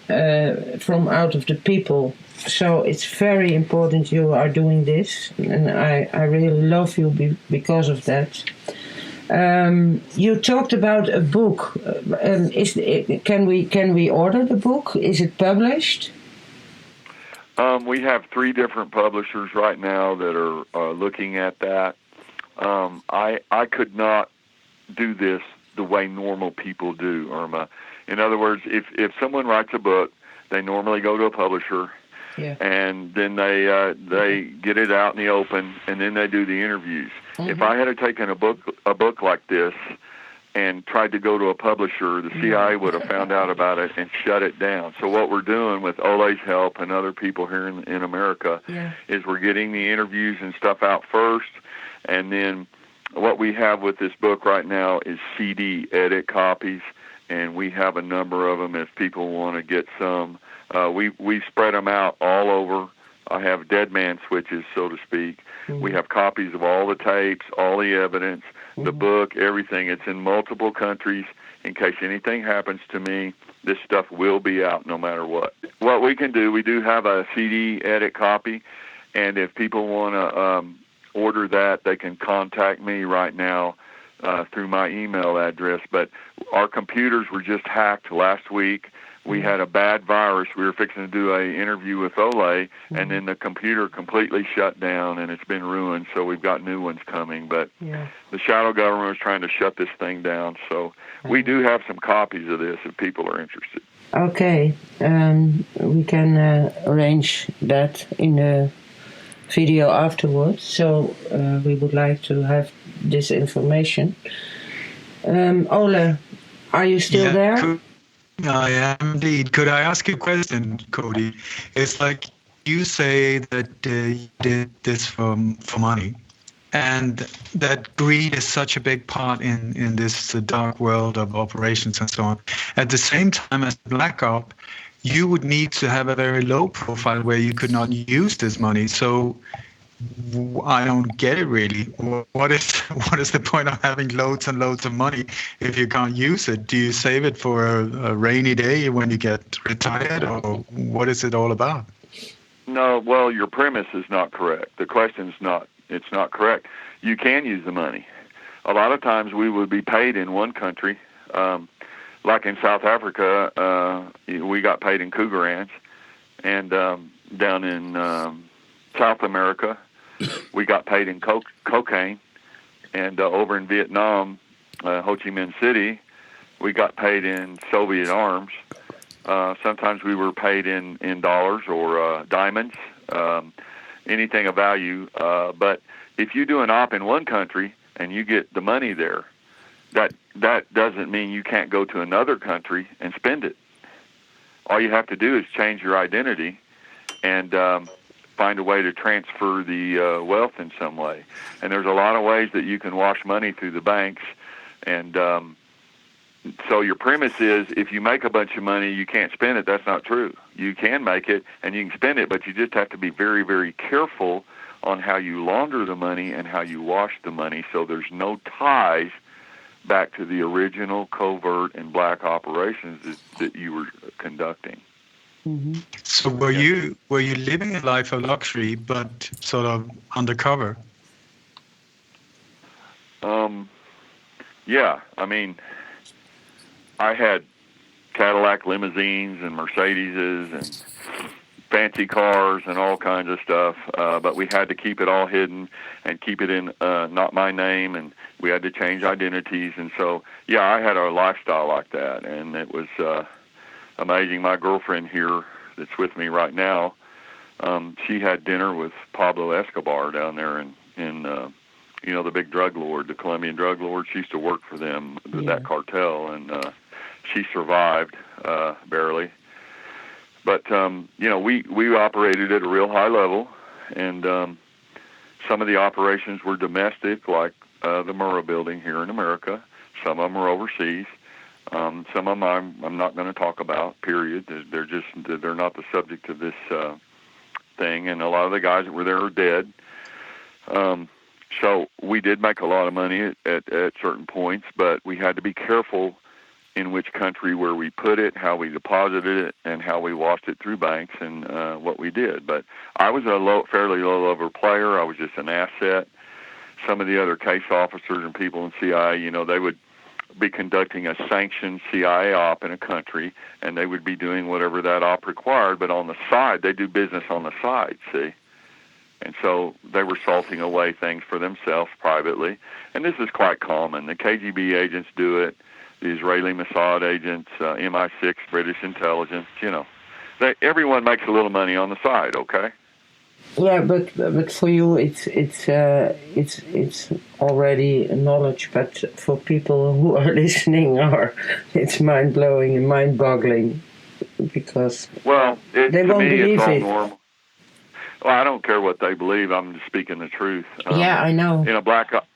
out of the people. So it's very important you are doing this, and I really love you because of that. You talked about a book. Can we order the book? Is it published? We have 3 different publishers right now that are looking at that. I could not do this the way normal people do, Irma. In other words, if someone writes a book, they normally go to a publisher, and then they get it out in the open, and then they do the interviews. If I had taken a book like this and tried to go to a publisher, the CIA would have found out about it and shut it down. So what we're doing with Ole's help and other people here in America is we're getting the interviews and stuff out first, and then what we have with this book right now is CD edit copies, and we have a number of them if people want to get some. We spread them out all over. I have dead man switches, so to speak. We have copies of all the tapes, all the evidence, the book, everything. It's in multiple countries. In case anything happens to me, this stuff will be out no matter what. What we can do, we do have a CD edit copy, and if people want to order that, they can contact me right now through my email address. But our computers were just hacked last week. We had a bad virus. We were fixing to do an interview with Ole, and then the computer completely shut down, and it's been ruined, so we've got new ones coming. But the shadow government was trying to shut this thing down, so we do have some copies of this if people are interested. Okay. We can arrange that in the video afterwards, so we would like to have this information. Ole, are you still there? I am indeed. Could I ask you a question, Cody? It's like you say that you did this for money, and that greed is such a big part in this dark world of operations and so on. At the same time, as Black Op, you would need to have a very low profile where you could not use this money. So I don't get it really. What is what is the point of having loads and loads of money if you can't use it? Do you save it for a rainy day when you get retired, or what is it all about? No, well, your premise is not correct. The question's not, it's not correct. You can use the money. A lot of times we would be paid in one country, like in South Africa, we got paid in cougar ranch, and down in South America, we got paid in cocaine, and over in Vietnam, Ho Chi Minh City, we got paid in Soviet arms. Sometimes we were paid in dollars or diamonds, anything of value. But if you do an op in one country and you get the money there, that doesn't mean you can't go to another country and spend it. All you have to do is change your identity and find a way to transfer the wealth in some way. And there's a lot of ways that you can wash money through the banks. And so your premise is if you make a bunch of money, you can't spend it. That's not true. You can make it and you can spend it, but you just have to be very, very careful on how you launder the money and how you wash the money so there's no ties back to the original covert and black operations that you were conducting. Mm-hmm. So were you living a life of luxury but sort of undercover? Yeah, I mean, I had Cadillac limousines and Mercedeses and fancy cars and all kinds of stuff, but we had to keep it all hidden and keep it in not my name, and we had to change identities. And so, yeah, I had a lifestyle like that, and it was amazing. My girlfriend here that's with me right now, she had dinner with Pablo Escobar down there in the big drug lord, the Colombian drug lord. She used to work for them, that cartel, and she survived barely. But, we operated at a real high level, and some of the operations were domestic, like the Murrah building here in America. Some of them are overseas. Some of them I'm not going to talk about, period. They're not the subject of this thing, and a lot of the guys that were there are dead. So we did make a lot of money at certain points, but we had to be careful in which country where we put it, how we deposited it, and how we washed it through banks and what we did. But I was a fairly low-level player. I was just an asset. Some of the other case officers and people in CIA, they would be conducting a sanctioned CIA op in a country, and they would be doing whatever that op required, but on the side, they do business on the side, see? And so they were salting away things for themselves privately. And this is quite common. The KGB agents do it. The Israeli Mossad agents, MI6, British intelligence, everyone makes a little money on the side, okay? Yeah, but for you it's already knowledge, but for people who are listening, it's mind blowing and mind boggling because they won't believe it. Normal. Well, I don't care what they believe. I'm just speaking the truth. I know. In a black op,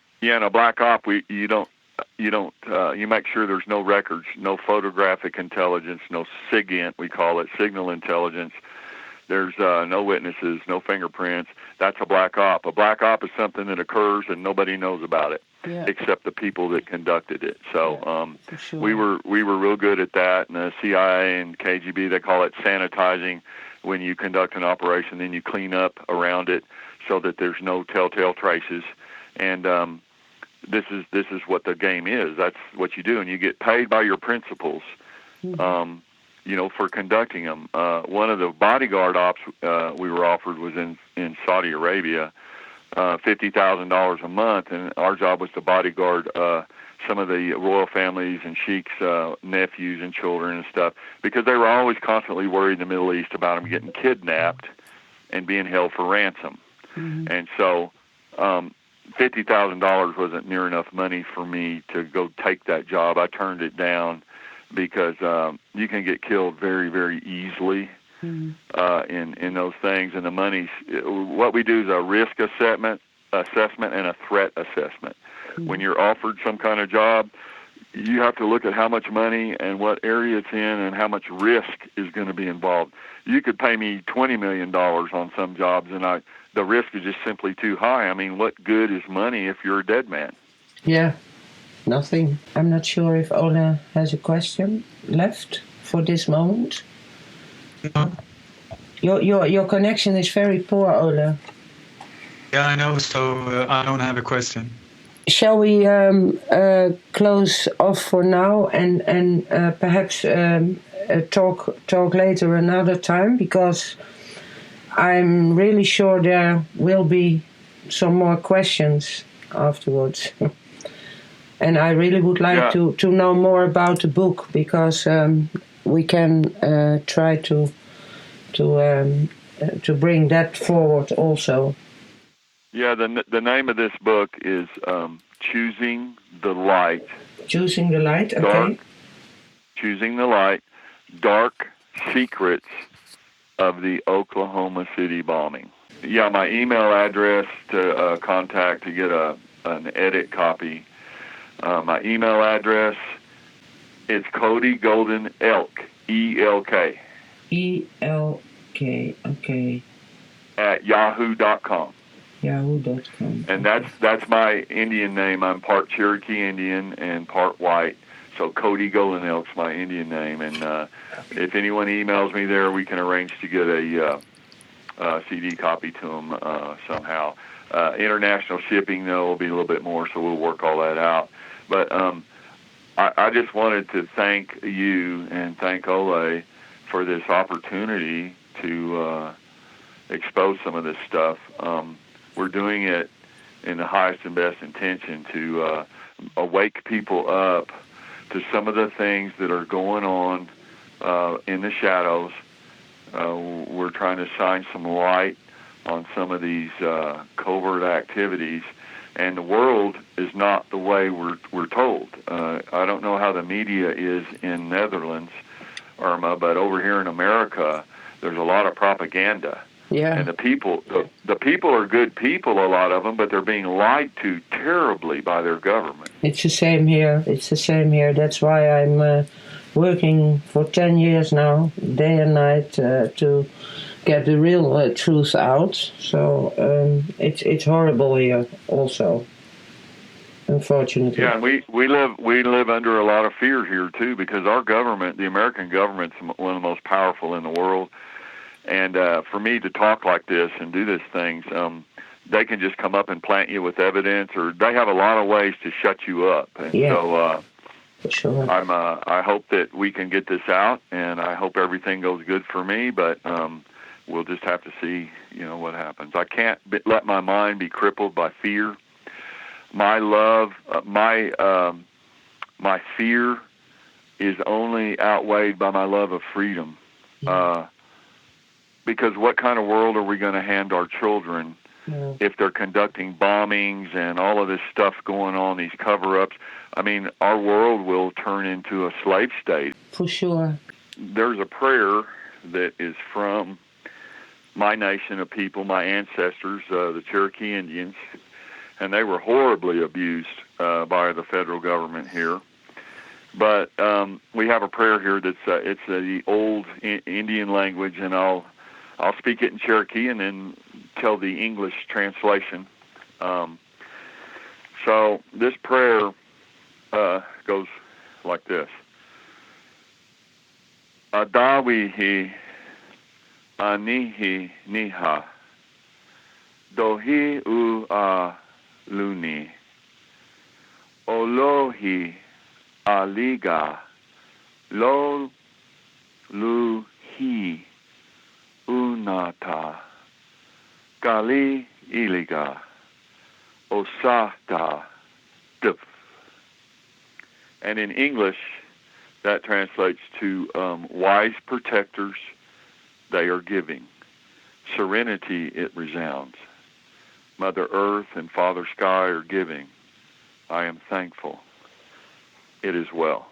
you make sure there's no records, no photographic intelligence, no SIGINT, we call it, signal intelligence. There's no witnesses, no fingerprints. That's a black op. A black op is something that occurs and nobody knows about it except the people that conducted it. So sure. we were real good at that. And the CIA and KGB, they call it sanitizing. When you conduct an operation, then you clean up around it so that there's no telltale traces. And this is what the game is. That's what you do, and you get paid by your principals, for conducting them. One of the bodyguard ops we were offered was in Saudi Arabia, $50,000 a month, and our job was to bodyguard some of the royal families and sheiks' nephews and children and stuff, because they were always constantly worried in the Middle East about them getting kidnapped and being held for ransom. Mm-hmm. And so $50,000 wasn't near enough money for me to go take that job. I turned it down because you can get killed very, very easily in those things. And the money, what we do is a risk assessment and a threat assessment. Mm-hmm. When you're offered some kind of job, you have to look at how much money and what area it's in and how much risk is going to be involved. You could pay me $20 million on some jobs, and the risk is just simply too high. I mean, what good is money if you're a dead man? Yeah, nothing. I'm not sure if Ole has a question left for this moment. No. Your connection is very poor, Ole. Yeah, I know. So I don't have a question. Shall we close off for now and perhaps talk later another time, because I'm really sure there will be some more questions afterwards. And I really would like to know more about the book, because we can try to bring that forward also. Yeah, the name of this book is Choosing the Light. Choosing the Light, okay. Choosing the Light, Dark Secrets of the Oklahoma City Bombing. Yeah, my email address to contact to get an edit copy. My email address is Cody Golden Elk, E-L-K. E-L-K, okay. At yahoo.com. Yahoo.com. And that's my Indian name. I'm part Cherokee Indian and part white. So Cody Golden Elk's my Indian name. And if anyone emails me there, we can arrange to get a CD copy to them somehow. International shipping, though, will be a little bit more, so we'll work all that out. But I just wanted to thank you and thank Ole for this opportunity to expose some of this stuff. We're doing it in the highest and best intention to awake people up to some of the things that are going on in the shadows. We're trying to shine some light on some of these covert activities, and the world is not the way we're told. I don't know how the media is in Netherlands, Irma, but over here in America, there's a lot of propaganda. Yeah. And the people are good people, a lot of them, but they're being lied to terribly by their government. It's the same here. That's why I'm working for 10 years now, day and night, to get the real truth out. So it's horrible here also, unfortunately. Yeah, and we live under a lot of fear here too, because our government, the American government's one of the most powerful in the world. And for me to talk like this and do these things, they can just come up and plant you with evidence, or they have a lot of ways to shut you up. And so sure. I hope that we can get this out, and I hope everything goes good for me. But we'll just have to see, what happens. I can't let my mind be crippled by fear. My love, my fear is only outweighed by my love of freedom. Because what kind of world are we going to hand our children if they're conducting bombings and all of this stuff going on, these cover-ups? I mean, our world will turn into a slave state. For sure. There's a prayer that is from my nation of people, my ancestors, the Cherokee Indians, and they were horribly abused by the federal government here. But we have a prayer here that's it's the old Indian language, and I'll speak it in Cherokee and then tell the English translation. So this prayer goes like this. Adawihi anihi niha dohi u a luni olohi aliga lo luhi unata gali iliga osata duf. And in English, that translates to wise protectors, they are giving. Serenity, it resounds. Mother Earth and Father Sky are giving. I am thankful. It is well.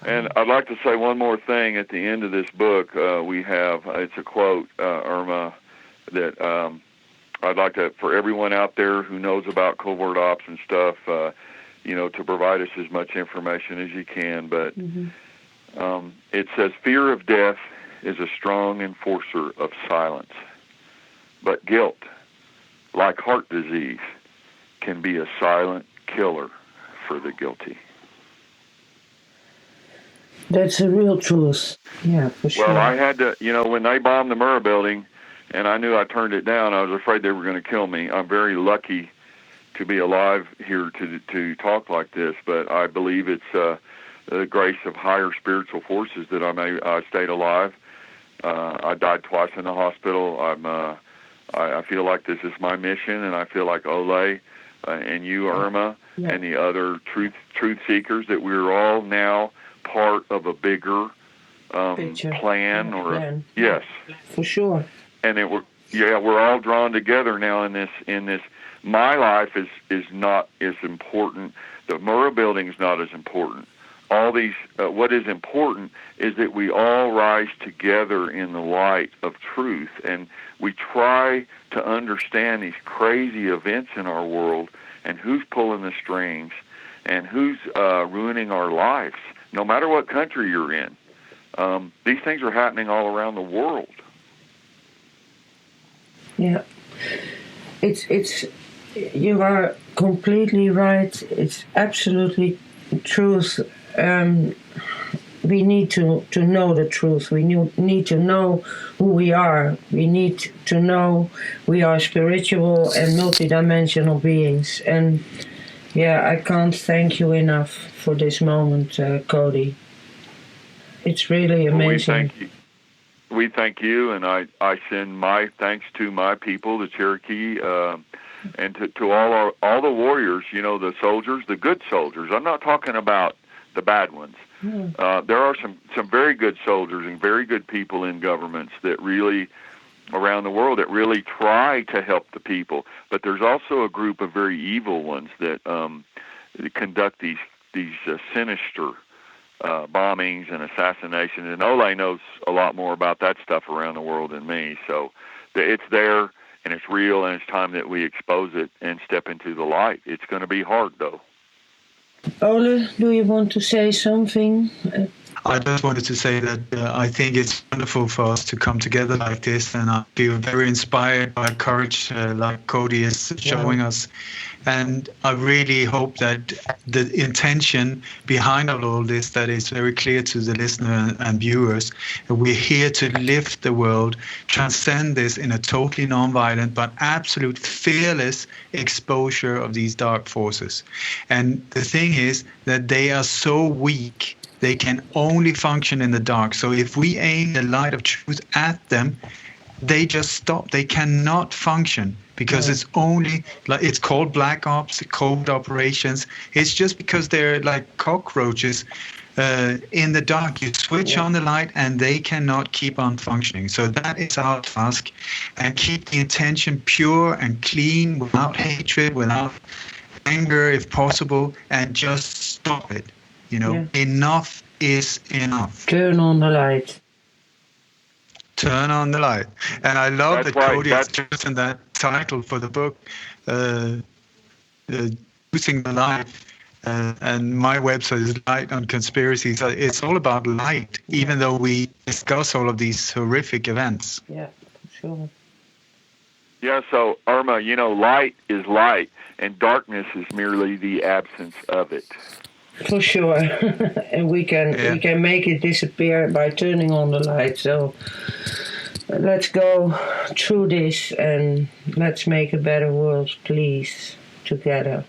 And I'd like to say one more thing at the end of this book. We have, it's a quote, Irma, that I'd like to, for everyone out there who knows about covert ops and stuff, to provide us as much information as you can. But it says, fear of death is a strong enforcer of silence. But guilt, like heart disease, can be a silent killer for the guilty. That's a real truth. Yeah, for sure. Well, I had to, when they bombed the Murrah building, and I knew I turned it down, I was afraid they were going to kill me. I'm very lucky to be alive here to talk like this, but I believe it's the grace of higher spiritual forces that I stayed alive. I died twice in the hospital. I feel like this is my mission, and I feel like Ole and you, Irma, and the other truth seekers, that we're all now part of a bigger plan, yes, for sure. And we're all drawn together now in this. My life is not as important. The Murrah building is not as important. All these, what is important is that we all rise together in the light of truth, and we try to understand these crazy events in our world and who's pulling the strings and who's ruining our lives. No matter what country you're in, these things are happening all around the world. Yeah, it's you are completely right. It's absolutely truth. We need to know the truth. We need to know who we are. We need to know we are spiritual and multidimensional beings. And yeah, I can't thank you enough for this moment, Cody. It's really amazing. We thank you, and I send my thanks to my people, the Cherokee, and to all the warriors. The soldiers, the good soldiers. I'm not talking about the bad ones. There are some very good soldiers and very good people in governments that really, around the world, that really try to help the people. But there's also a group of very evil ones that conduct these sinister bombings and assassinations. And Ole knows a lot more about that stuff around the world than me. So it's there, and it's real, and it's time that we expose it and step into the light. It's going to be hard, though. Ole, do you want to say something? I just wanted to say that I think it's wonderful for us to come together like this, and I feel very inspired by courage like Cody is showing us. And I really hope that the intention behind all this, that is very clear to the listener and viewers. We're here to lift the world, transcend this in a totally non-violent but absolute fearless exposure of these dark forces. And the thing is that they are so weak, they can only function in the dark. So if we aim the light of truth at them, they just stop. They cannot function because it's called black ops, covert operations. It's just because they're like cockroaches in the dark. You switch on the light and they cannot keep on functioning. So that is our task, and keep the intention pure and clean, without hatred, without anger if possible, and just stop it. Enough is enough. Turn on the light. Turn on the light. And I love that Cody has chosen that title for the book, Using the Light. And my website is Light on Conspiracies. It's all about light, even though we discuss all of these horrific events. Yeah, sure. Yeah, so Irma, light is light, and darkness is merely the absence of it. For sure. And we can make it disappear by turning on the light. So let's go through this and let's make a better world, please, together.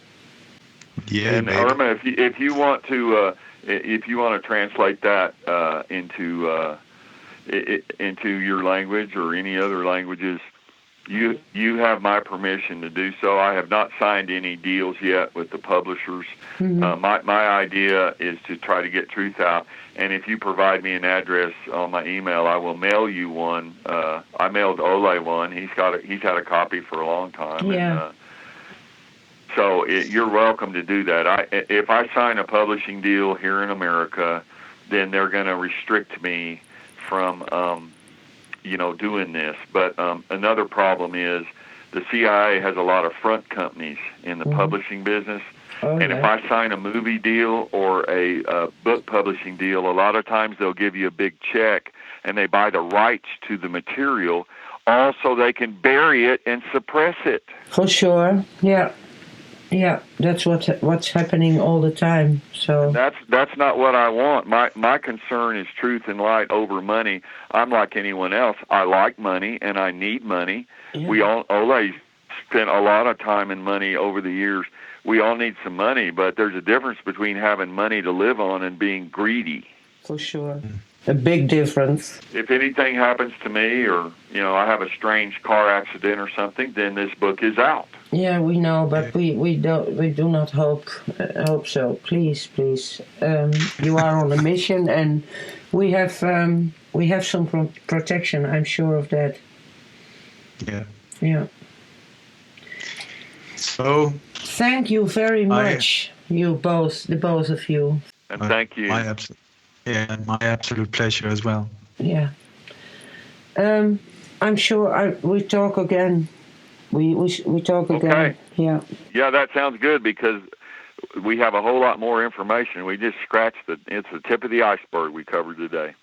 Yeah, and Irma, if you want to translate that into your language or any other languages, you have my permission to do so. I have not signed any deals yet with the publishers. My idea is to try to get truth out. And if you provide me an address on my email, I will mail you one. I mailed Ole one. He's had a copy for a long time. Yeah. And, so you're welcome to do that. If I sign a publishing deal here in America, then they're going to restrict me from doing this. But another problem is the CIA has a lot of front companies in the publishing business. And if I sign a movie deal or a book publishing deal, a lot of times they'll give you a big check and they buy the rights to the material all so they can bury it and suppress it. For sure. Yeah. Yeah, that's what's happening all the time. So that's not what I want. My concern is truth and light over money. I'm like anyone else. I like money and I need money. Yeah. Ole spent a lot of time and money over the years. We all need some money, but there's a difference between having money to live on and being greedy. For sure. A big difference. If anything happens to me, or I have a strange car accident or something, then this book is out. Yeah, we know, but we do not hope so. Please, you are on a mission, and we have some protection. I'm sure of that. Yeah. Yeah. So. Thank you very much, the both of you. And thank you. My absolute pleasure as well. Yeah. I'm sure we talk again. We talk again. Okay. Yeah. Yeah, that sounds good because we have a whole lot more information. We just scratched it's the tip of the iceberg we covered today.